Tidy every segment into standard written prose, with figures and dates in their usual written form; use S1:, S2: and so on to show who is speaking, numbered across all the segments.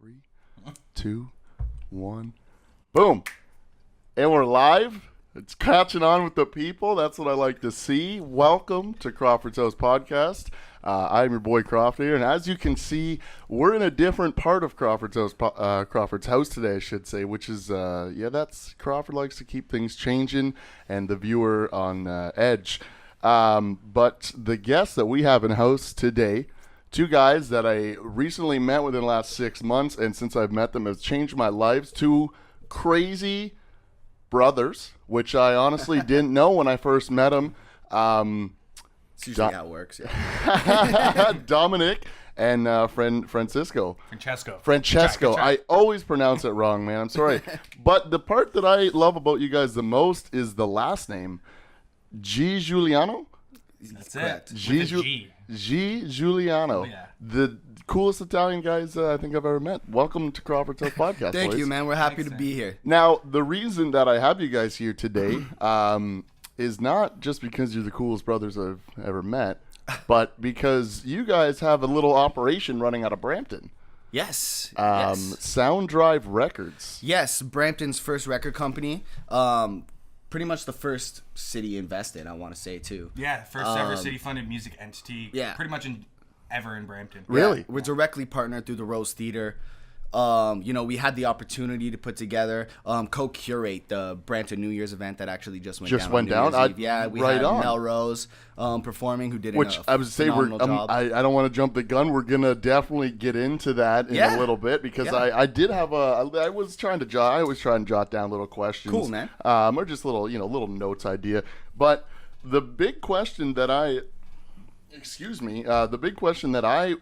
S1: 3, 2, 1. Boom. And we're live. It's catching on with the people. That's what I like to see. Welcome to Crawfords House Podcast. I'm your boy Croft here, and as you can see, we're in a different part of Crawfords House today, I should say, which is, that's Crawford likes to keep things changing and the viewer on edge. But the guests that we have in house today, two guys that I recently met within the last 6 months, and since I've met them, has changed my life. Two crazy brothers, which I honestly didn't know when I first met them.
S2: It's usually how it works, yeah.
S1: Dominic and Francesco.
S3: Francesco.
S1: I always pronounce it wrong, man. I'm sorry. But the part that I love about you guys the most is the last name. G. Giuliano?
S3: That's
S2: correct.
S3: it. With a G.
S1: G. Giuliano.
S3: Oh, yeah.
S1: The coolest Italian guys I think I've ever met. Welcome to Crawford's House Podcast.
S2: Thank
S1: boys.
S2: you, man. We're happy
S3: Thanks,
S2: to be here.
S1: Now, the reason that I have you guys here today is not just because you're the coolest brothers I've ever met, but because you guys have a little operation running out of Brampton.
S2: Yes.
S1: SounDrive Records.
S2: Yes, Brampton's first record company. Pretty much the first city invested, I want to say, too.
S3: Yeah, first ever city-funded music entity.
S2: Yeah.
S3: Pretty much ever in Brampton.
S1: Really?
S2: Yeah, we're directly partnered through the Rose Theater. We had the opportunity to put together, co-curate the Brampton New Year's event that actually just went down.
S1: Went down?
S2: We
S1: right
S2: had
S1: on.
S2: Melrose performing, who did
S1: Which I would say
S2: job.
S1: I don't want to jump the gun. We're gonna definitely get into that in a little bit because I did have I was trying to jot. I always try and jot down little questions.
S2: Cool, man.
S1: Or just little little notes idea. But the big question that the big question that I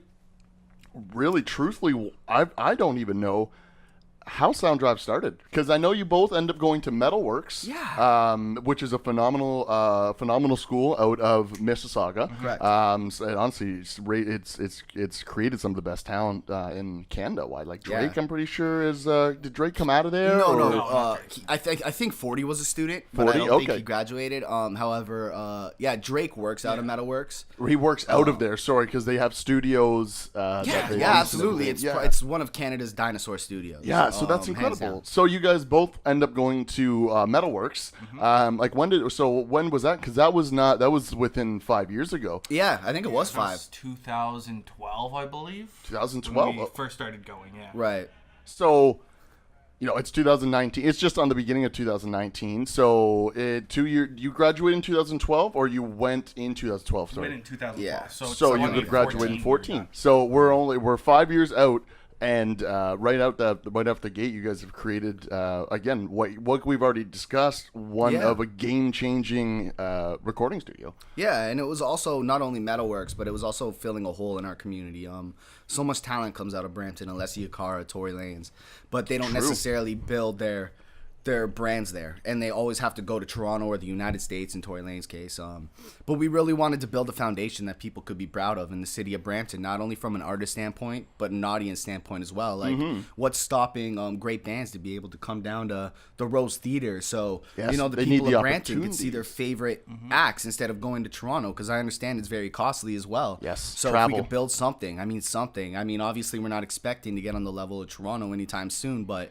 S1: really truthfully I don't even know how SounDrive started, because I know you both end up going to Metalworks, which is a phenomenal school out of Mississauga.
S2: Correct.
S1: And honestly, it's created some of the best talent in Canada. Why, like Drake?
S2: Yeah.
S1: I'm pretty sure is did Drake come out of there?
S2: No. I think 40 was a student, but
S1: 40?
S2: I don't think
S1: Okay.
S2: he graduated. However, Drake works out of Metalworks.
S1: He works out of there. Sorry, because they have studios.
S2: Absolutely. It's one of Canada's dinosaur studios.
S1: Yeah, so that's
S2: hands
S1: incredible.
S2: down.
S1: So you guys both end up going to Metalworks. When was that? Because that was within 5 years ago.
S2: Yeah, I think it was 5.
S3: 2012, I believe.
S1: 2012.
S3: When we first started going, yeah.
S2: Right.
S1: So, it's 2019. It's just on the beginning of 2019. So, you graduated in 2012, or you went in 2012?
S3: We
S1: Sorry.
S3: went in 2012.
S2: Yeah.
S3: So
S1: you would graduate in 14.
S3: Yeah.
S1: So we're 5 years out. And right out the gate, you guys have created again what we've already discussed. One of a game-changing recording studio.
S2: Yeah, and it was also not only Metalworks, but it was also filling a hole in our community. So much talent comes out of Brampton, Alessia Cara, Tory Lanez, but they don't necessarily build their brands there, and they always have to go to Toronto or the United States in Tory Lane's case. But we really wanted to build a foundation that people could be proud of in the city of Brampton, not only from an artist standpoint, but an audience standpoint as well. Like, what's stopping great bands to be able to come down to the Rose Theater so,
S1: Yes,
S2: the
S1: they
S2: people
S1: need the
S2: of Brampton could see their
S1: opportunities.
S2: favorite acts instead of going to Toronto, because I understand it's very costly as well.
S1: Yes,
S2: So
S1: travel.
S2: if we could build something, obviously we're not expecting to get on the level of Toronto anytime soon, but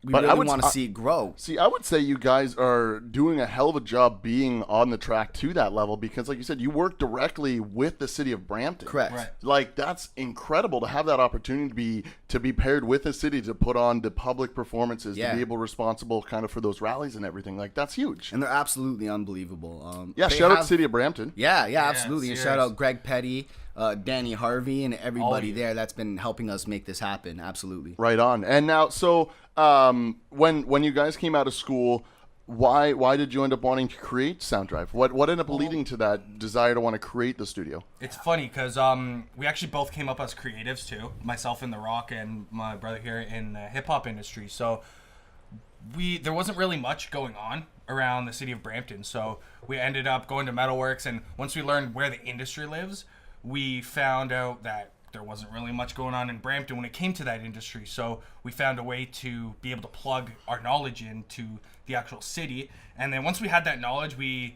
S2: we really want to see it grow.
S1: See, I would say you guys are doing a hell of a job being on the track to that level because, like you said, you work directly with the city of Brampton.
S2: Correct.
S3: Right.
S1: Like, that's incredible to have that opportunity to be paired with the city to put on the public performances, to be able responsible kind of for those rallies and everything. Like, that's huge.
S2: And they're absolutely unbelievable.
S1: Shout out City of Brampton.
S2: Yeah, absolutely. And shout
S3: serious.
S2: out Greg Petty, Danny Harvey, and everybody there that's been helping us make this happen. Absolutely.
S1: Right on. And now, so when you guys came out of school, why did you end up wanting to create SounDrive? What ended up leading to that desire to want to create the studio?
S3: It's funny because we actually both came up as creatives too. Myself in the rock and my brother here in the hip hop industry. So there wasn't really much going on around the city of Brampton. So we ended up going to Metalworks, and once we learned where the industry lives, we found out that there wasn't really much going on in Brampton when it came to that industry. So we found a way to be able to plug our knowledge into the actual city. And then once we had that knowledge, we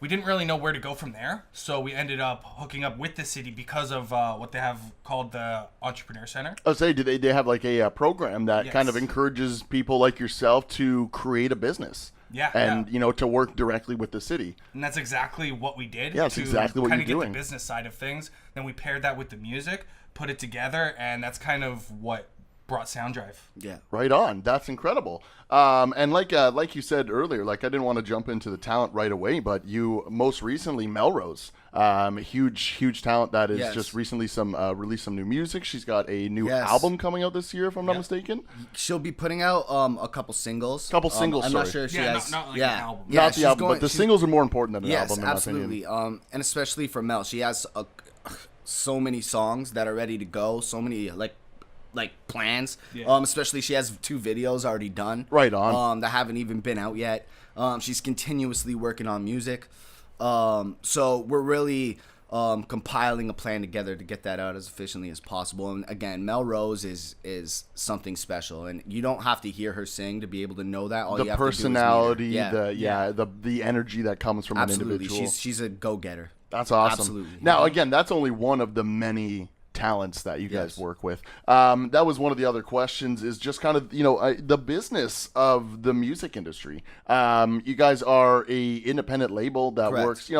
S3: we didn't really know where to go from there. So we ended up hooking up with the city because of what they have called the Entrepreneur Center.
S1: I would say, do they have like a program that kind of encourages people like yourself to create a business?
S3: Yeah,
S1: and to work directly with the city.
S3: And that's exactly what we did.
S1: Yeah, that's exactly what you're doing.
S3: Kind of get the business side of things. Then we paired that with the music, put it together, and that's kind of what brought SounDrive.
S2: Yeah.
S1: Right on. That's incredible. And like you said earlier, like I didn't want to jump into the talent right away, but you most recently Melrose, huge talent that is just recently released some new music. She's got a new album coming out this year, if I'm not mistaken.
S2: She'll be putting out a couple singles.
S1: I'm
S2: not sure if she has.
S3: Not like an album.
S1: Yeah, not the album, but the singles are more important than an album.
S2: Yes, absolutely. And especially for Mel, she has so many songs that are ready to go. So many like plans. Especially she has 2 videos already done.
S1: Right on.
S2: That haven't even been out yet. She's continuously working on music. So we're really compiling a plan together to get that out as efficiently as possible. And again, Melrose is something special, and you don't have to hear her sing to be able to know that. All
S1: the
S2: you have
S1: personality,
S2: to do is
S1: the energy that comes from an individual.
S2: She's a go-getter.
S1: That's awesome.
S2: Absolutely.
S1: Now, again, that's only one of the many talents that you guys work with. That was one of the other questions, is just kind of the business of the music industry. You guys are a independent label that works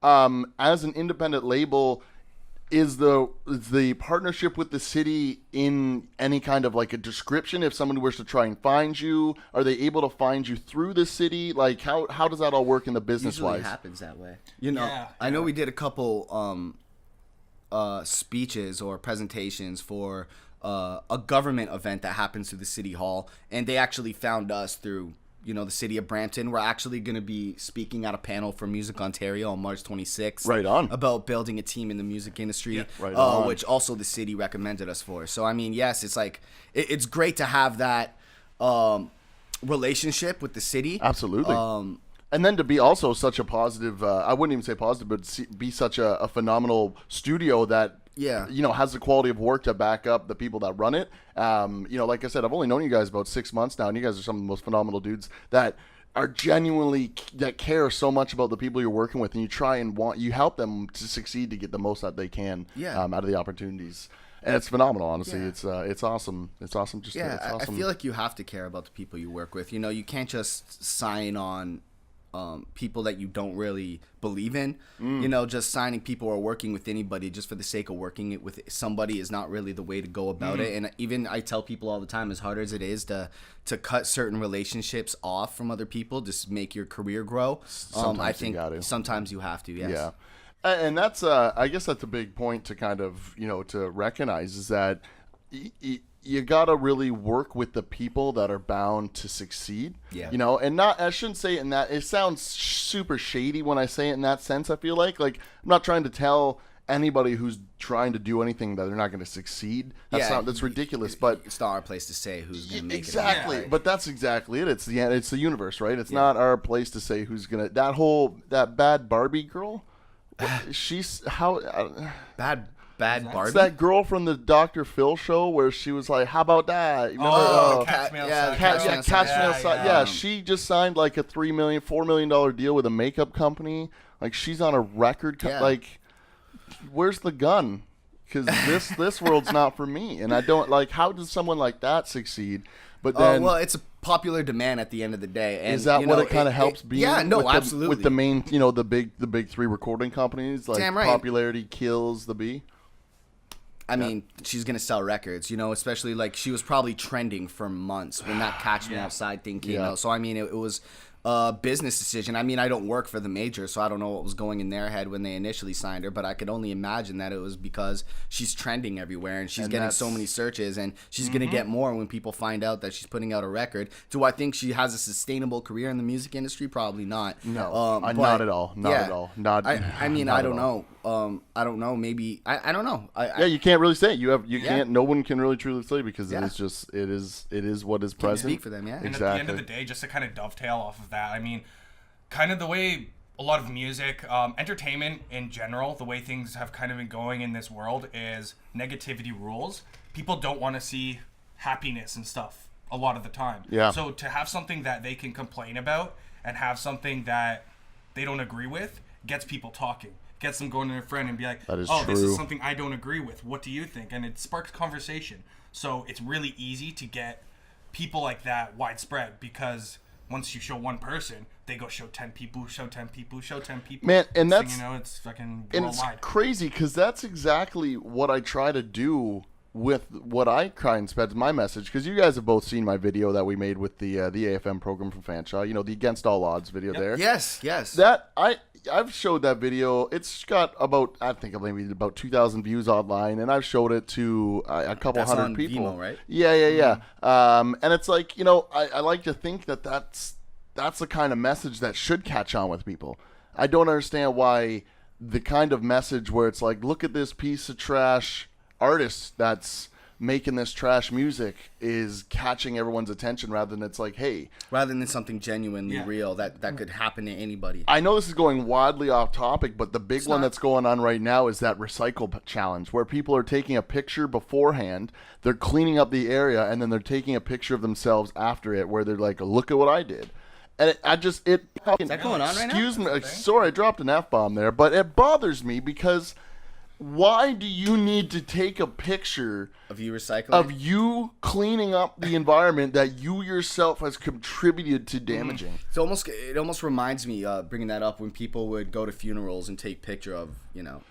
S1: as an independent label. Is the partnership with the city in any kind of like a description? If someone were to try and find you, are they able to find you through the city? Like how does that all work in the business wise?
S2: Usually happens that way. I know we did a couple speeches or presentations for a government event that happens through the city hall, and they actually found us through the city of Brampton. We're actually going to be speaking at a panel for Music Ontario on March 26th.
S1: Right on.
S2: About building a team in the music industry,
S1: right on.
S2: Which also the city recommended us for. So I mean, yes, it's like it's great to have that relationship with the city.
S1: Absolutely. And then to be also such a positive, I wouldn't even say positive, but be such a phenomenal studio that has the quality of work to back up the people that run it. Like I said, I've only known you guys about 6 months now, and you guys are some of the most phenomenal dudes that are genuinely that care so much about the people you're working with, and you help them to succeed to get the most that they can out of the opportunities. And it's phenomenal, honestly. It's awesome. It's awesome. It's awesome.
S2: I feel like you have to care about the people you work with. You can't just sign on people that you don't really believe in. Just signing people or working with anybody just for the sake of working it with somebody is not really the way to go about it. And even I tell people all the time, as hard as it is to cut certain relationships off from other people, just make your career grow. I think sometimes you have to. Yes.
S1: Yeah. And that's I guess that's a big point to kind of to recognize, is that you gotta really work with the people that are bound to succeed. And not, I shouldn't say it in that, it sounds super shady when I say it in that sense. I feel like I'm not trying to tell anybody who's trying to do anything that they're not going to succeed. That's ridiculous. But
S2: it's not our place to say who's going to make it.
S1: Exactly, but that's exactly it. It's the universe, right? It's not our place to say who's gonna. That bad Barbie girl. She's
S2: bad Barbie.
S1: It's that girl from the Dr. Phil show where she was like, "How about that?" Cat's she just signed like a $4 million deal with a makeup company. Like she's on a record. Like, where's the gun? Because this world's not for me, and I don't like. How does someone like that succeed? But then,
S2: it's a popular demand at the end of the day. And,
S1: is that what it kind of helps be?
S2: Yeah, no, absolutely.
S1: With the main, the big 3 recording companies, like
S2: damn right.
S1: Popularity kills the bee.
S2: I mean, she's going to sell records, especially like she was probably trending for months when that Catch Me Outside thing came out. So, I mean, it was a business decision. I mean, I don't work for the major, so I don't know what was going in their head when they initially signed her, but I could only imagine that it was because she's trending everywhere and she's getting so many searches, and she's going to get more when people find out that she's putting out a record. Do I think she has a sustainable career in the music industry? Probably not.
S1: No, not at all. Not at all.
S2: I mean, I don't know. I don't know. Maybe I don't know.
S1: You can't really say. You can't. No one can really truly say, because it is what is present.
S2: Speak for them, yeah.
S3: And at the end of the day, just to kind of dovetail off of that, I mean, kind of the way a lot of music, entertainment in general, the way things have kind of been going in this world is negativity rules. People don't want to see happiness and stuff a lot of the time.
S1: Yeah.
S3: So to have something that they can complain about and have something that they don't agree with gets people talking, gets them going to their friend and be like,
S1: That is
S3: oh, this
S1: true.
S3: is something I don't agree with. What do you think? And it sparks conversation. So it's really easy to get people like that widespread, because once you show one person, they go show 10 people, show 10 people, show 10 people.
S1: Man, and
S3: Next
S1: that's
S3: thing you know, it's fucking
S1: and it's
S3: worldwide.
S1: crazy because that's exactly what I try to do with what I try and spread my message. Because you guys have both seen my video that we made with the AFM program from Fanshawe. You know, the Against All Odds video there.
S2: Yes.
S1: That I've showed that video. It's got about, I think, maybe about 2,000 views online, and I've showed it to a couple
S2: That's
S1: hundred
S2: on
S1: people.
S2: Vimeo, right?
S1: Yeah. And it's like, you know, I like to think that's the kind of message that should catch on with people. I don't understand why the kind of message where it's like, look at this piece of trash artist that's making this trash music is catching everyone's attention, rather than it's like, hey,
S2: Rather than something genuinely
S3: Yeah.
S2: real that could happen to anybody.
S1: I know this is going wildly off topic, but the big one
S2: not.
S1: that's going on right now is that recycle challenge, where people are taking a picture beforehand, they're cleaning up the area, and then they're taking a picture of themselves after it, where they're like, look at what I did. And is
S2: that going on right now?
S1: Excuse me, sorry, I dropped an F-bomb there, but it bothers me because why do you need to take a picture
S2: Of you recycling?
S1: of you cleaning up the environment that you yourself has contributed to damaging?
S2: It almost reminds me, bringing that up, when people would go to funerals and take picture of, you know.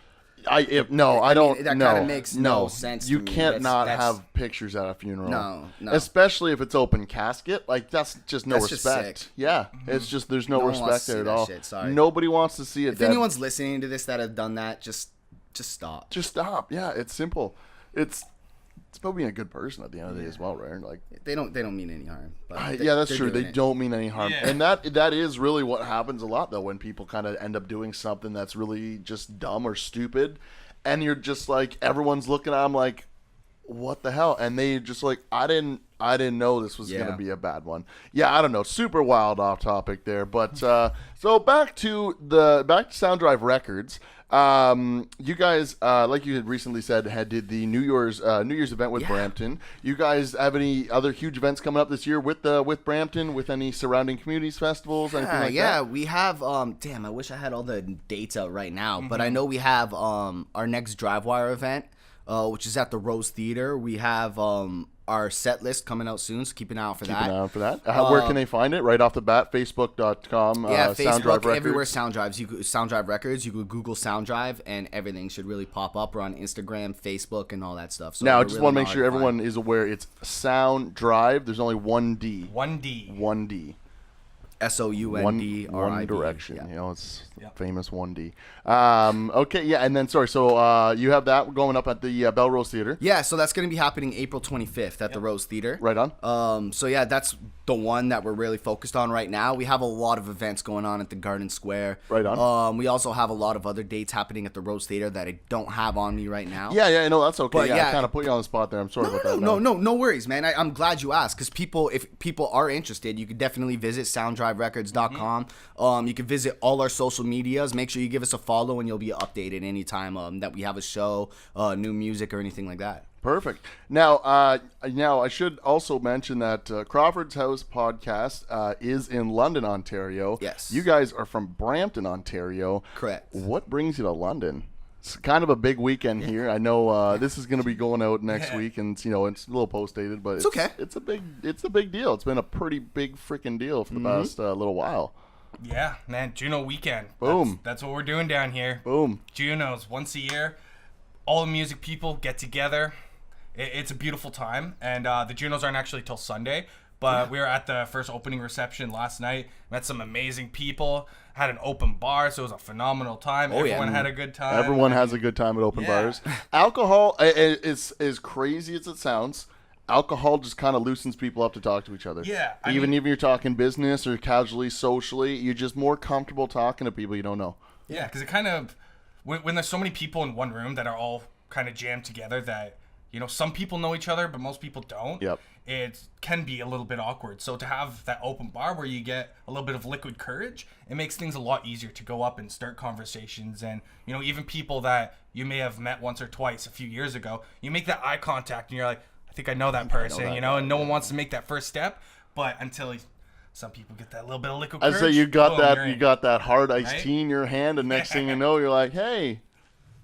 S1: I don't.
S2: that
S1: no,
S2: kinda makes no sense
S1: You
S2: to me.
S1: can't not
S2: That's-
S1: have pictures at a funeral.
S2: No.
S1: Especially if it's open casket. Like, that's just no
S2: That's just
S1: respect.
S2: sick.
S1: Yeah, it's just there's no
S2: No one wants
S1: respect
S2: to
S1: there
S2: see
S1: at
S2: that
S1: all.
S2: shit, sorry.
S1: Nobody wants to see it.
S2: If anyone's listening to this that have done that, just stop.
S1: just stop. Yeah, it's simple. It's about being a good person at the end of the day as well, right? Like,
S2: They don't mean any harm. But
S1: yeah, that's
S2: they're
S1: true. They
S2: doing it.
S1: don't mean any harm,
S3: Yeah.
S1: and that is really what happens a lot though, when people kind of end up doing something that's really just dumb or stupid, and you're just like, everyone's looking at them like, what the hell? And they just like, I didn't know this was
S2: Yeah.
S1: gonna be a bad one. Yeah, I don't know. Super wild off topic there, but so back to SounDrive Records. You guys, like you had recently said, did the New Year's event with Brampton. You guys have any other huge events coming up this year with Brampton, with any surrounding communities, festivals, anything like that?
S2: We have. Damn, I wish I had all the dates out right now, but I know we have our next Drivewire event, which is at the Rose Theater. We have our set list coming out soon, so keep an eye out for
S1: Keep
S2: that.
S1: an eye out for that. Where can they find it? Right off the bat, Facebook.com.
S2: Yeah,
S1: SounDrive
S2: Facebook,
S1: Records.
S2: everywhere SounDrives. SounDrive Records. You could Google SounDrive, and everything should really pop up. We're on Instagram, Facebook, and all that stuff. So
S1: Now, I
S2: we're
S1: just
S2: really
S1: want to make
S2: not
S1: sure
S2: hard to
S1: everyone is aware it's SounDrive. There's only one D.
S3: 1D.
S1: 1D.
S2: find. SoundDrive.
S1: One direction.
S2: Yeah.
S1: You know, it's
S3: Yep.
S1: famous 1D. Okay, yeah, and then sorry. So you have that going up at the Belrose Theater.
S2: Yeah, so that's going to be happening April 25th at the Rose Theater.
S1: Right on.
S2: So yeah, that's the one that we're really focused on right now. We have a lot of events going on at the Garden Square.
S1: Right on.
S2: We also have a lot of other dates happening at the Rose Theater that I don't have on me right now.
S1: Yeah, no, that's okay.
S2: But
S1: Yeah,
S2: yeah.
S1: I kind of put you on the spot there. I'm sorry about that.
S2: No worries, man. I'm glad you asked, because if people are interested, you could definitely visit SoundDriveRecords.com. You can visit all our social medias. Make sure you give us a follow, and you'll be updated anytime that we have a show, new music, or anything like that.
S1: Perfect. Now I should also mention that Crawfords House podcast is in London, Ontario.
S2: Yes.
S1: You guys are from Brampton, Ontario.
S2: Correct.
S1: What brings you to London? It's kind of a big weekend here. I know this is going to be going out next week, and it's a little post-dated, but it's
S2: okay.
S1: It's a big deal. It's been a pretty big freaking deal for the past little while.
S3: Yeah, man. Juno weekend.
S1: Boom.
S3: That's what we're doing down here.
S1: Boom.
S3: Junos, once a year, all the music people get together. It's a beautiful time, and the Junos aren't actually till Sunday, but we were at the first opening reception last night, met some amazing people, had an open bar, so it was a phenomenal time. Everyone had a good time.
S1: Everyone has a good time at open
S3: Yeah.
S1: bars. Alcohol is as crazy as it sounds. Alcohol just kind of loosens people up to talk to each other.
S3: Yeah,
S1: Even if you're talking business or casually, socially, you're just more comfortable talking to people you don't know.
S3: Yeah, because it kind of, when there's so many people in one room that are all kind of jammed together that, some people know each other, but most people don't.
S1: Yep.
S3: It can be a little bit awkward. So to have that open bar where you get a little bit of liquid courage, it makes things a lot easier to go up and start conversations. And, even people that you may have met once or twice a few years ago, you make that eye contact and you're like, I think I know that person, and no one wants to make that first step. But until Some people get that little bit of liquid
S1: I
S3: courage.
S1: say you got
S3: Boom,
S1: that.
S3: you're
S1: You
S3: in.
S1: got that hard iced
S3: Right?
S1: tea in your hand, and next thing you know, you're like, "Hey,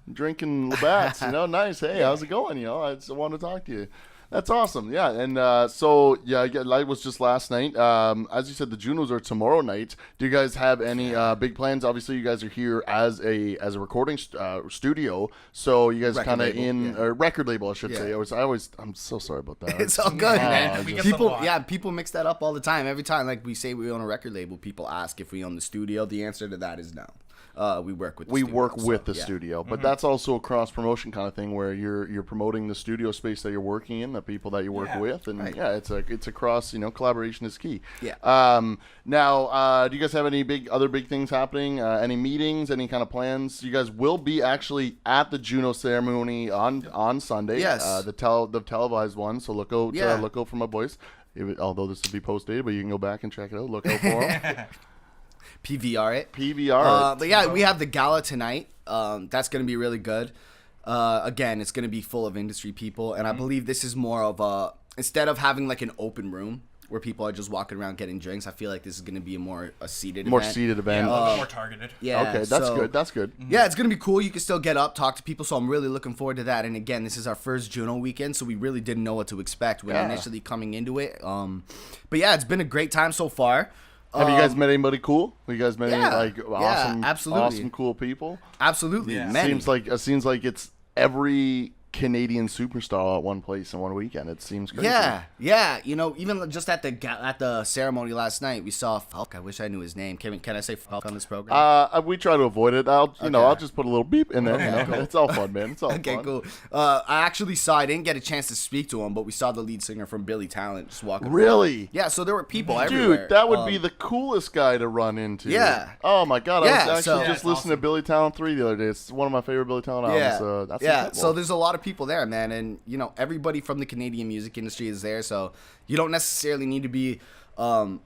S1: I'm drinking Labatt's. Nice. Hey, how's it going? I just want to talk to you." That's awesome. Yeah, and that was just last night. As you said, the Junos are tomorrow night. Do you guys have any big plans? Obviously, you guys are here as a recording studio, so you guys
S2: Record
S1: kind of
S2: label,
S1: in a record label, I should
S2: Yeah.
S1: say. I'm so sorry about that.
S2: It's all good, man.
S3: we get
S2: People,
S3: some lot.
S2: people mix that up all the time. Every time, like we say we own a record label, people ask if we own the studio. The answer to that is no. We work with. The
S1: Studio, but that's also a cross promotion kind of thing where you're promoting the studio space that you're working in, the people that you work with, and it's a cross. Collaboration is key.
S2: Yeah.
S1: Now, do you guys have any other big things happening? Any meetings? Any kind of plans? You guys will be actually at the Juno ceremony on Sunday.
S2: Yes.
S1: The televised one. So look out for my boys. Although this will be post-dated, but you can go back and check it out. Look out for them.
S2: PVR it.
S1: PVR.
S2: But yeah, we have the gala tonight. That's going to be really good. Again, it's going to be full of industry people, and I believe this is more of instead of having like an open room where people are just walking around getting drinks, I feel like this is going to be a seated event.
S1: Seated event.
S3: Yeah, a little bit more targeted.
S2: Yeah.
S1: Okay, that's good.
S2: Yeah, it's going to be cool. You can still get up, talk to people, so I'm really looking forward to that. And again, this is our first Juno weekend, so we really didn't know what to expect when initially coming into it. But yeah, it's been a great time so far.
S1: Have you guys met anybody cool? Have you guys met any
S2: absolutely.
S1: awesome, cool people?
S2: Absolutely.
S3: Yeah.
S2: Many.
S1: Seems like it's every Canadian superstar at one place in one weekend. It seems crazy.
S2: Yeah. Even just at the ceremony last night, we saw Falk. I wish I knew his name. Can I say Falk on this program?
S1: We try to avoid it. I'll just put a little beep in there.
S2: Okay, cool.
S1: It's all fun, man. It's all
S2: Okay,
S1: fun.
S2: cool. I didn't get a chance to speak to him, but we saw the lead singer from Billy Talent just walking around.
S1: Really?
S2: Yeah, so there were people everywhere.
S1: Dude, that would be the coolest guy to run into.
S2: Yeah.
S1: Oh my God.
S2: Yeah,
S1: I was actually just
S3: that's
S1: listening to
S3: awesome.
S1: Billy Talent 3 the other day. It's one of my favorite Billy Talent albums. That's incredible.
S2: So there's a lot of people there, man, and everybody from the Canadian music industry is there. So you don't necessarily need to be, own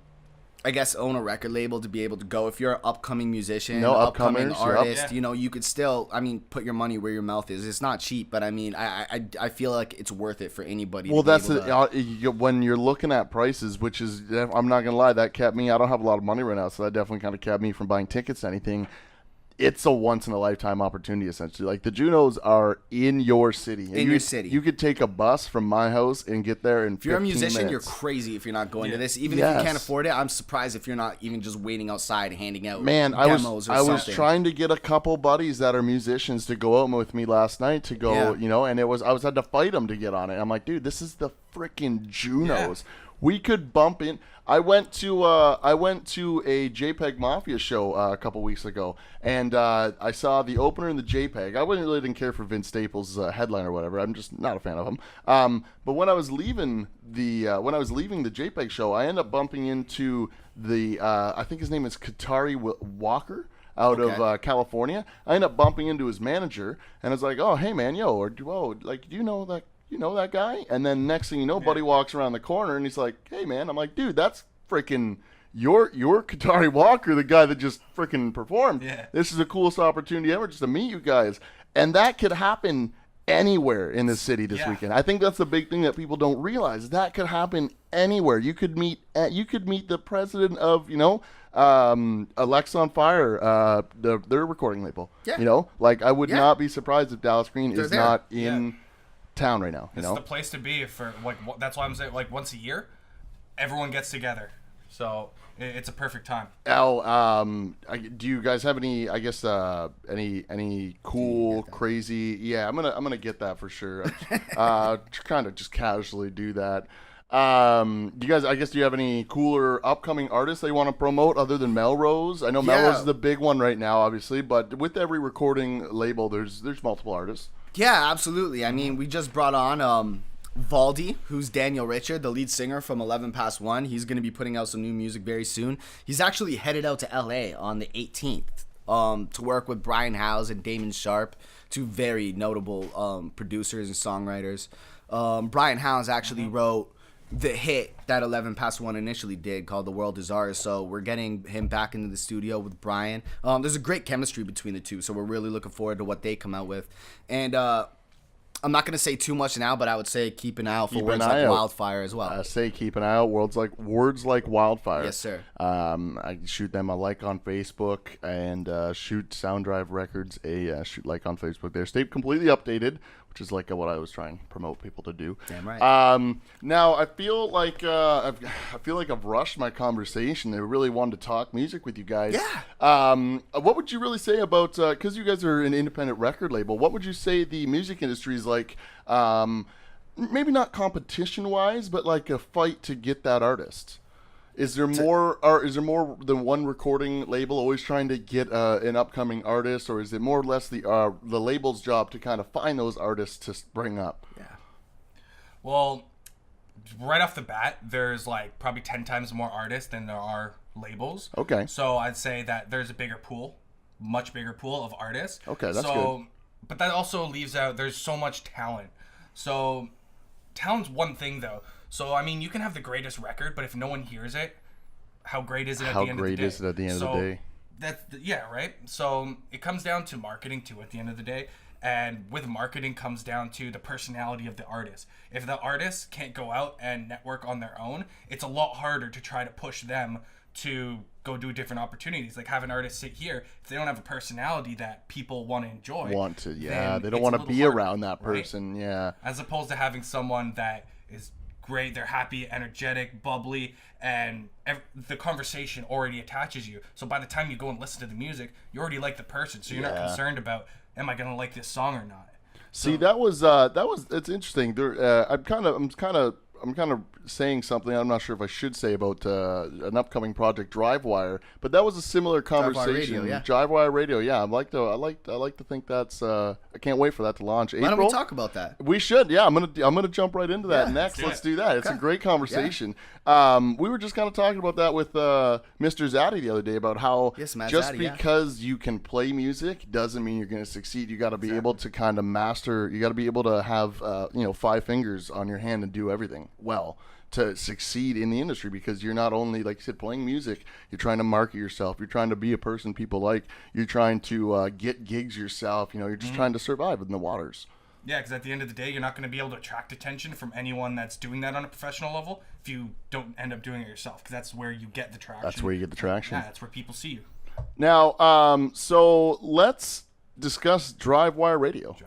S2: a record label to be able to go. If you're an upcoming musician, upcoming
S1: upcomers, you're up.
S2: artist, you could still, put your money where your mouth is. It's not cheap, but I feel like it's worth it for anybody.
S1: Well,
S2: to
S1: that's
S2: be able to,
S1: when you're looking at prices, which is, I'm not gonna lie, that kept me. I don't have a lot of money right now, so that definitely kind of kept me from buying tickets to anything. It's a once in a lifetime opportunity, essentially. Like the Junos are in your city.
S2: your city.
S1: You could take a bus from my house and get there in 15
S2: if you're a musician,
S1: minutes.
S2: you're crazy if you're not going to this. Even if you can't afford it, I'm surprised if you're not even just waiting outside handing out demos or
S1: I was
S2: something.
S1: trying to get a couple buddies that are musicians to go out with me last night to go, and I had to fight them to get on it. I'm like, dude, this is the freaking Junos.
S3: Yeah.
S1: We could bump in. I went to a JPEG Mafia show a couple weeks ago, and I saw the opener in the JPEG. I really didn't care for Vince Staples' headline or whatever. I'm just not a fan of him. But when I was leaving the JPEG show, I ended up bumping into the I think his name is Katari Walker out of California. I ended up bumping into his manager, and I was like, "Oh, hey man, do you know that?" You know that guy? And then next thing you know, Buddy walks around the corner and he's like, "Hey man," I'm like, "Dude, that's freaking your Katari Walker, the guy that just freaking performed.
S3: Yeah.
S1: This is the coolest opportunity ever just to meet you guys." And that could happen anywhere in the city this weekend. I think that's the big thing that people don't realize. That could happen anywhere. You could meet the president of, Alexa on Fire, their recording label.
S2: Yeah.
S1: I would not be surprised if Dallas Green is
S2: there.
S1: not in town right now.
S3: It's the place to be for that's why I'm saying once a year, everyone gets together. So it's a perfect time.
S1: Al, do you guys have any? I guess any cool, crazy? Yeah, I'm gonna get that for sure. Kind of just casually do that. Do you have any cooler upcoming artists that you want to promote other than Melrose? I know Melrose is the big one right now, obviously, but with every recording label, there's multiple artists.
S2: Yeah, absolutely. I mean, we just brought on Valdi, who's Daniel Richard, the lead singer from 11 Past 1. He's going to be putting out some new music very soon. He's actually headed out to LA on the 18th to work with Brian Howes and Damon Sharp, two very notable producers and songwriters. Brian Howes actually wrote the hit that 11 Past 1 initially did called The World Is Ours, so we're getting him back into the studio with Brian. There's a great chemistry between the two, so we're really looking forward to what they come out with. And I'm not gonna say too much now, but I would say keep an eye out for
S1: Keep
S2: words
S1: an
S2: like
S1: eye out.
S2: wildfire as well.
S1: Say keep an eye out. Words like wildfire.
S2: Yes, sir.
S1: I shoot them a like on Facebook and shoot SounDrive Records a shoot like on Facebook. There, stay completely updated, which is like what I was trying to promote people to do.
S2: Damn right.
S1: Now I feel like I've rushed my conversation. I really wanted to talk music with you guys.
S2: Yeah.
S1: What would you really say about because you guys are an independent record label? What would you say the music industry is like? Maybe not competition wise, but like a fight to get that artist. Is there more than one recording label always trying to get an upcoming artist, or is it more or less the label's job to kind of find those artists to bring up?
S2: Yeah.
S3: Well, right off the bat, there's like probably 10 times more artists than there are labels.
S1: Okay.
S3: So I'd say that there's a much bigger pool of artists.
S1: Okay, that's good.
S3: But that also leaves out, there's so much talent. So talent's one thing though. So I mean, you can have the greatest record, but if no one hears it, how great is it at the end of the day?
S1: How great is it at the end of the day?
S3: Yeah, right? So it comes down to marketing too at the end of the day. And with marketing comes down to the personality of the artist. If the artist can't go out and network on their own, it's a lot harder to try to push them to go do different opportunities. Like have an artist sit here, if they don't have a personality that people want to enjoy.
S1: They don't want to be around that person,
S3: right?
S1: yeah.
S3: As opposed to having someone that is great, they're happy, energetic, bubbly, and the conversation already attaches you. So by the time you go and listen to the music, you already like the person, so you're not concerned about, am I gonna like this song or not?
S1: See, it's interesting. I'm kind of saying something I'm not sure if I should say about an upcoming project, DriveWire, but that was a similar conversation. DriveWire Radio, yeah. I like to think that's. I can't wait for that to launch.
S2: Why don't we talk about that?
S1: We should, yeah. I'm gonna jump right into that next. Let's do that. It's a great conversation. We were just kind of talking about that with Mr. Zaddy the other day about how because you can play music doesn't mean you're going to succeed. You got to be able to kind of master. You got to be able to have 5 fingers on your hand and do everything well to succeed in the industry, because you're not only, like you said, playing music, you're trying to market yourself, you're trying to be a person people like, you're trying to get gigs yourself, you're just trying to survive in the waters.
S3: Yeah, because at the end of the day, you're not going to be able to attract attention from anyone that's doing that on a professional level if you don't end up doing it yourself, because that's where you get the traction.
S1: That's where you get the traction.
S3: Yeah, that's where people see you.
S1: Now, so let's discuss DriveWire Radio.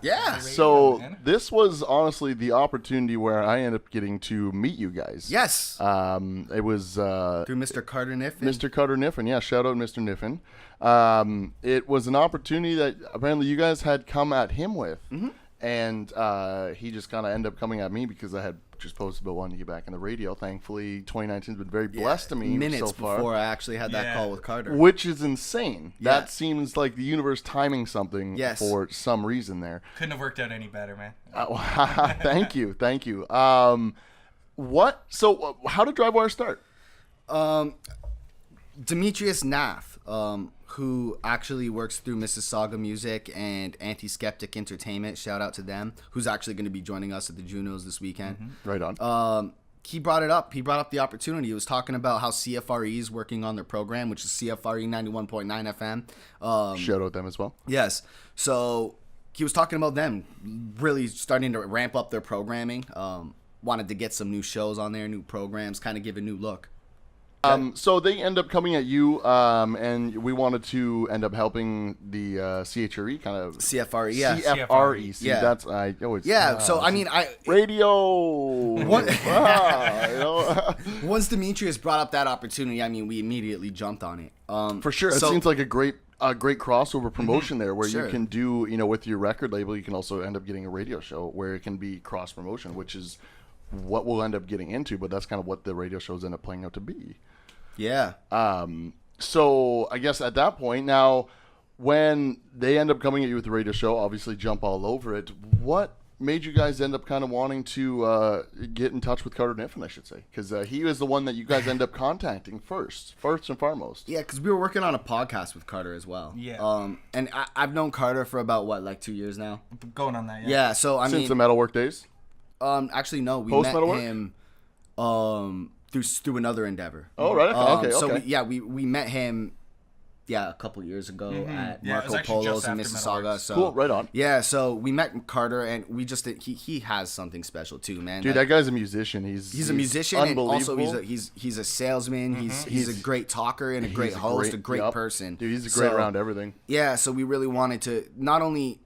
S1: So this was honestly the opportunity where I ended up getting to meet you guys.
S2: Yes.
S1: It was
S2: through Mr. Carter Niffin.
S1: Mr. Carter Niffin, yeah. Shout out Mr. Niffin. It was an opportunity that apparently you guys had come at him with, and he just kind of ended up coming at me because I had just posted about wanting to get back in the radio. Thankfully, 2019 has been very blessed to me so far.
S2: Before I actually had that call with Carter.
S1: Which is insane. Yeah. That seems like the universe timing something for some reason there.
S3: Couldn't have worked out any better, man.
S1: Thank you. So how did DriveWire start?
S2: Demetrius Nath, who actually works through Mississauga Music and Anti-Skeptic Entertainment, shout out to them, who's actually going to be joining us at the Junos this weekend.
S1: Right on.
S2: He brought it up. He brought up the opportunity. He was talking about how CFRE is working on their program, which is CFRE 91.9 FM.
S1: Shout out them as well.
S2: Yes. So he was talking about them really starting to ramp up their programming. Wanted to get some new shows on there, new programs, kind of give a new look.
S1: So they end up coming at you, and we wanted to end up helping the CHRE kind of
S2: CFRE, yeah.
S1: CFRE. See,
S2: yeah.
S1: That's
S2: So I mean,
S1: radio.
S2: Once Demetrius brought up that opportunity, I mean, we immediately jumped on it.
S1: For sure, it seems like a great crossover promotion there, where you can do, with your record label, you can also end up getting a radio show where it can be cross promotion, which is what we'll end up getting into, but that's kind of what the radio shows end up playing out to be.
S2: Yeah.
S1: So I guess at that point, now when they end up coming at you with the radio show, obviously jump all over it. What made you guys end up kind of wanting to get in touch with Carter Niffin, I should say? Because he was the one that you guys end up contacting first and foremost.
S2: Yeah, because we were working on a podcast with Carter as well.
S3: Yeah.
S2: And I've known Carter for about, 2 years now?
S3: Going on that,
S2: Yeah, so I mean...
S1: Since the Metalwork days?
S2: Actually, no. We met him through another endeavor.
S1: Oh, right. Okay.
S2: So we met him a couple years ago at
S3: Yeah, it was
S2: Marco
S3: actually just
S2: Polo's in
S3: after
S2: Mississauga.
S3: Metalworks.
S2: So
S1: Cool, right on.
S2: Yeah, so we met Carter, and we just he has something special too, man.
S1: Dude,
S2: Like,
S1: that guy's a musician. He's
S2: a musician, and also
S1: unbelievable.
S2: he's a salesman. He's a great talker and a great host, a great
S1: yep.
S2: person.
S1: Dude, he's a great around everything.
S2: Yeah, so we really wanted to not only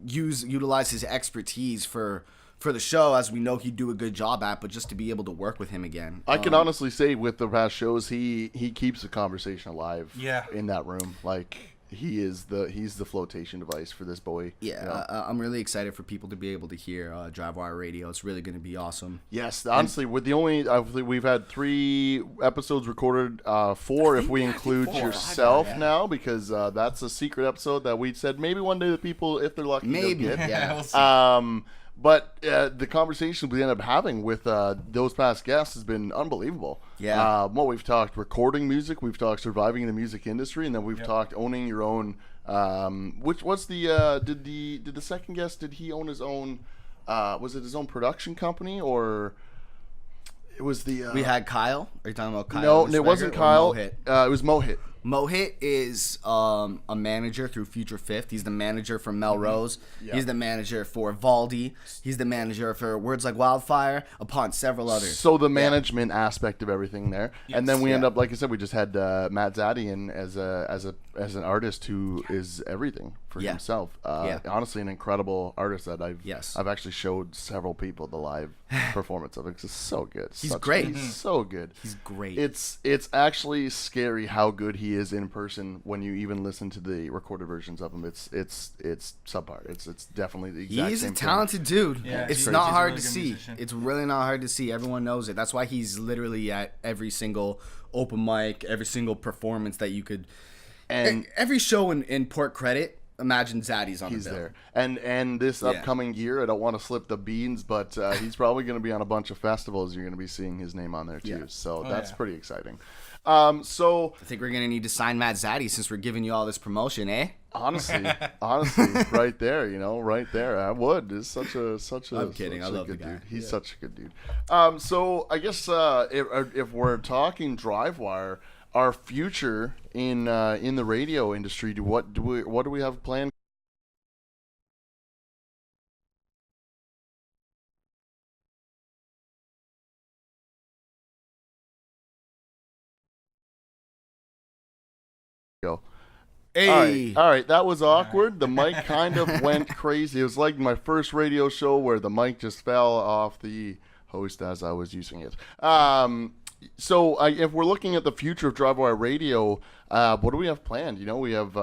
S2: utilize his expertise for the show, as we know he'd do a good job at, but just to be able to work with him again.
S1: I can honestly say with the past shows, he keeps the conversation alive.
S3: Yeah.
S1: In that room, like he's the flotation device for this boy.
S2: Yeah,
S1: you know?
S2: I'm really excited for people to be able to hear Drivewire Radio. It's really going to be awesome.
S1: Yes, honestly, with the only we've had 3 episodes recorded, 4 if we include yourself now, because that's a secret episode that we said maybe one day the people, if they're lucky,
S2: Maybe,
S1: they'll get.
S2: yeah.
S3: We'll see.
S1: But the conversations we end up having with those past guests has been unbelievable.
S2: Yeah.
S1: What we've talked recording music, we've talked surviving in the music industry, and then we've talked owning your own. Which what's the did the second guest, did he own his own? Was it his own production company, or it was the?
S2: We had Kyle. Are you talking about Kyle?
S1: No, it wasn't Kyle.
S2: Mohit?
S1: It was Mohit.
S2: Mohit is a manager through Future Fifth. He's the manager for Melrose.
S1: Yeah.
S2: He's the manager for Valdi. He's the manager for Words Like Wildfire, upon several others.
S1: So the management aspect of everything there, and then we
S2: Yeah.
S1: end up, like I said, we just had Matt Zaddy in as an artist who is everything for
S2: Yeah.
S1: himself.
S2: Yeah.
S1: Honestly, an incredible artist that
S2: Yes.
S1: I've actually showed several people the live performance of it. 'Cause it's so good.
S2: He's great.
S1: He's so good.
S2: He's great.
S1: It's actually scary how good he is in person when you even listen to the recorded versions of him. It's subpar. It's definitely the exact
S2: He's a
S1: same thing.
S2: talented dude.
S3: Yeah,
S2: it's
S3: he's
S2: not
S3: a
S2: hard
S3: really
S2: to
S3: good
S2: see.
S3: musician.
S2: It's really not hard to see. Everyone knows it. That's why he's literally at every single open mic, every single performance that you could.
S1: And
S2: Every show in Port Credit, imagine Zaddy's on
S1: he's
S2: the bill.
S1: there. And this upcoming year, I don't want to slip the beans, but he's probably going to be on a bunch of festivals. You're going to be seeing his name on there too.
S2: Yeah.
S1: So
S3: Oh,
S1: that's
S3: yeah.
S1: pretty exciting. So
S2: I think we're gonna need to sign Matt Zaddy since we're giving you all this promotion, eh?
S1: honestly, right there, right there, I would. It's such a.
S2: I'm kidding.
S1: such
S2: I
S1: a
S2: love the
S1: good
S2: guy.
S1: dude. He's
S2: Yeah.
S1: such a good dude. So I guess if we're talking Drivewire, our future in the radio industry, what do we have planned? Go.
S2: Hey,
S1: All right, that was awkward. The mic kind of went crazy. It was like my first radio show where the mic just fell off the host as I was using it. So if we're looking at the future of Drivewire Radio, what do we have planned? We have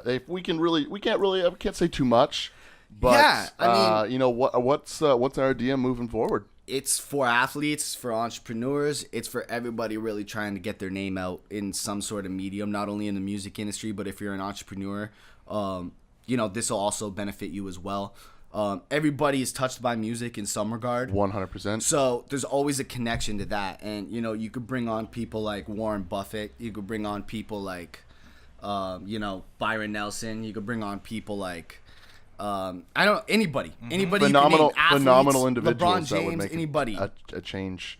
S1: if we can't really, I can't say too much, but
S2: Yeah, I mean-
S1: what's our idea moving forward?
S2: it's for athletes, for entrepreneurs, it's for everybody really trying to get their name out in some sort of medium, not only in the music industry, but if you're an entrepreneur, this will also benefit you as well. Everybody is touched by music in some regard.
S1: 100%.
S2: So there's always a connection to that. And, you could bring on people like Warren Buffett. You could bring on people like, Byron Nelson. You could bring on people like, anybody. Anybody
S1: Phenomenal,
S2: you can name, athletes,
S1: phenomenal individuals
S2: LeBron
S1: that would
S2: James,
S1: make
S2: anybody.
S1: a change.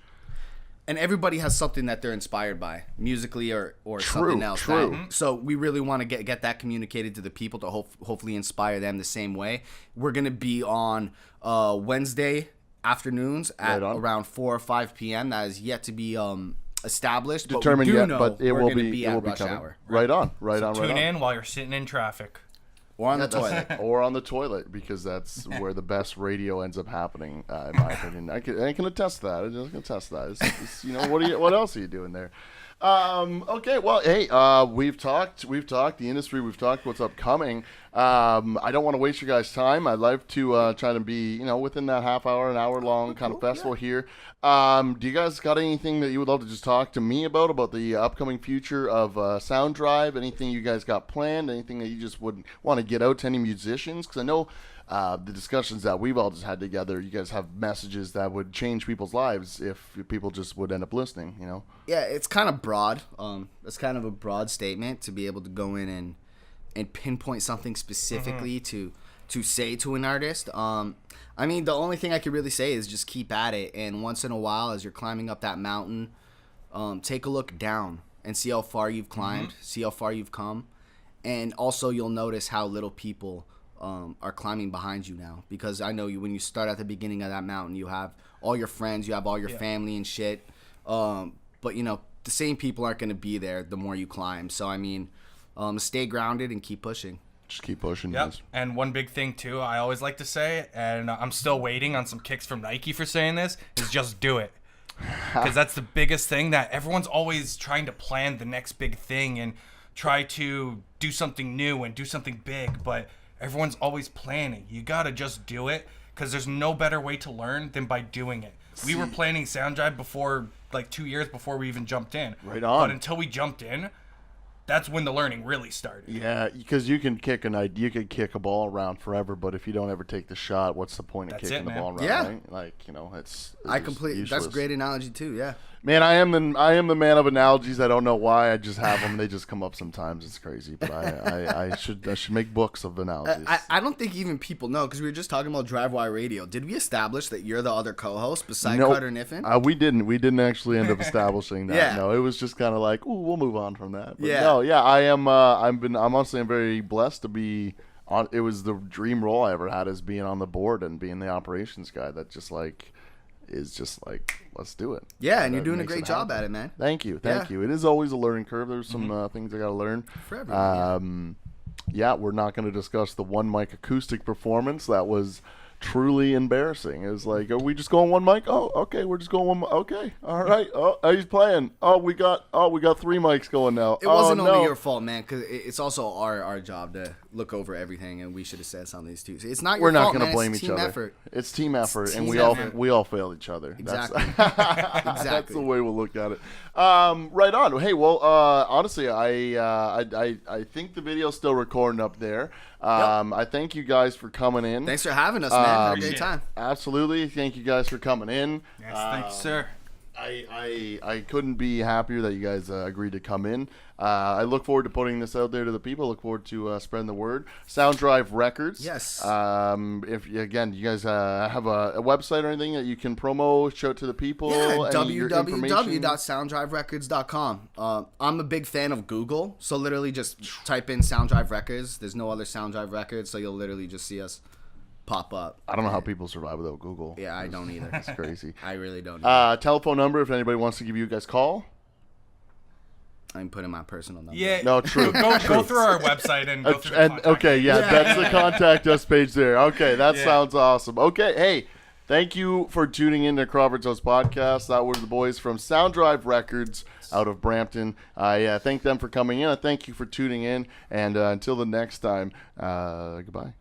S2: And everybody has something that they're inspired by, musically or something else.
S1: True.
S2: So we really want to get that communicated to the people to hopefully inspire them the same way. We're going to be on Wednesday afternoons at
S1: Right on.
S2: around 4 or 5 p.m. That is yet to be established.
S1: Determined
S2: but we do
S1: yet,
S2: know
S1: but it
S2: we're
S1: will
S2: gonna
S1: be
S2: at
S1: it will
S2: rush
S1: be coming.
S2: hour.
S1: Right on.
S3: Tune in while you're sitting in traffic.
S2: Or on the
S1: That's-
S2: toilet.
S1: or on the toilet, because that's where the best radio ends up happening, in my opinion. I can attest to that. I can attest to that. What else are you doing there? Okay, well, hey, we've talked the industry, we've talked what's upcoming. I don't want to waste your guys' time. I'd like to try to be, within that half hour, an hour long kind of festival here. Do you guys got anything that you would love to just talk to me about the upcoming future of SounDrive? Anything you guys got planned? Anything that you just would want to get out to any musicians? Because I know the discussions that we've all just had together, you guys have messages that would change people's lives if people just would end up listening,
S2: Yeah, it's kind of broad. It's kind of a broad statement to be able to go in and pinpoint something specifically to say to an artist. I mean, the only thing I could really say is just keep at it. And once in a while, as you're climbing up that mountain, take a look down and see how far you've climbed, see how far you've come. And also you'll notice how little people are climbing behind you now. Because I know when you start at the beginning of that mountain, you have all your friends, you have all your family and shit. But, you know, the same people aren't going to be there the more you climb. So, I mean, stay grounded and keep pushing.
S1: Just keep pushing.
S3: Yep.
S1: Guys.
S3: And one big thing, too, I always like to say, and I'm still waiting on some kicks from Nike for saying this, is just do it. Because that's the biggest thing, that everyone's always trying to plan the next big thing and try to do something new and do something big, but everyone's always planning. You got to just do it, because there's no better way to learn than by doing it. We were planning SounDrive before, like 2 years before we even jumped in.
S1: Right on.
S3: But until we jumped in, that's when the learning really started.
S1: Yeah, because you can kick you could kick a ball around forever, but if you don't ever take the shot, what's the point of kicking the ball around?
S2: Yeah.
S1: Right? Like, you know, it's
S2: That's a great analogy too. Yeah.
S1: Man, I am the man of analogies. I don't know why. I just have them. They just come up sometimes. It's crazy, but I should make books of analogies.
S2: I don't think even people know, because we were just talking about Drivewire Radio. Did we establish that you're the other co-host beside
S1: Nope.
S2: Cutter Niffin?
S1: We didn't actually end up establishing that.
S2: Yeah.
S1: No, it was just kind of like, ooh, we'll move on from that. But
S2: Yeah.
S1: No, yeah, I am. I'm honestly, I'm very blessed to be on. It was the dream role I ever had, as being on the board and being the operations guy. That just like is just like, let's do it.
S2: Yeah, and you're
S1: That
S2: doing a
S1: makes
S2: great
S1: it
S2: job
S1: happen.
S2: at it, man.
S1: Thank you.
S2: Yeah.
S1: It is always a learning curve. There's some things I got to learn.
S2: For everyone,
S1: Yeah, we're not going to discuss the one mic acoustic performance. That was truly embarrassing. It was like, are we just going one mic? Oh, okay, we're just going one mic. Okay, all right. Oh, he's playing. Oh, we got 3 mics going now.
S2: It wasn't
S1: no.
S2: only your fault, man, because it's also our job to look over everything, and we should have said some of these too. It's not your
S1: We're not
S2: fault,
S1: going to
S2: man.
S1: blame
S2: It's
S1: each
S2: team
S1: other.
S2: effort.
S1: It's team effort, and
S2: team
S1: we
S2: effort.
S1: all fail each other.
S2: Exactly.
S1: That's
S2: Exactly.
S1: the way we'll look at it. Right on. Hey, well, honestly, I think the video's still recording up there. I thank you guys for coming in.
S2: Thanks for having us, man. Had a great time.
S1: Absolutely. Thank you guys for coming in.
S3: Yes, thanks, sir.
S1: I couldn't be happier that you guys agreed to come in. I look forward to putting this out there to the people. Look forward to spreading the word. SounDrive Records.
S2: Yes.
S1: If you guys have a website or anything that you can promo, show it to the people.
S2: Yeah,
S1: any of your information?
S2: www.sounddriverecords.com. I'm a big fan of Google, so literally just type in SounDrive Records. There's no other SounDrive Records, so you'll literally just see us pop up.
S1: I don't know how people survive without Google.
S2: Yeah, I don't either.
S1: It's crazy.
S2: I really don't either.
S1: Telephone number if anybody wants to give you guys a call.
S2: I'm putting my personal number.
S3: Yeah.
S1: No, true.
S3: Go through our website and go through the contact.
S1: Okay, that's the contact us page there. Okay, that sounds awesome. Okay, hey, thank you for tuning in to Crawfords House Podcast. That were the boys from SounDrive Records out of Brampton. I thank them for coming in. I thank you for tuning in. And until the next time, goodbye.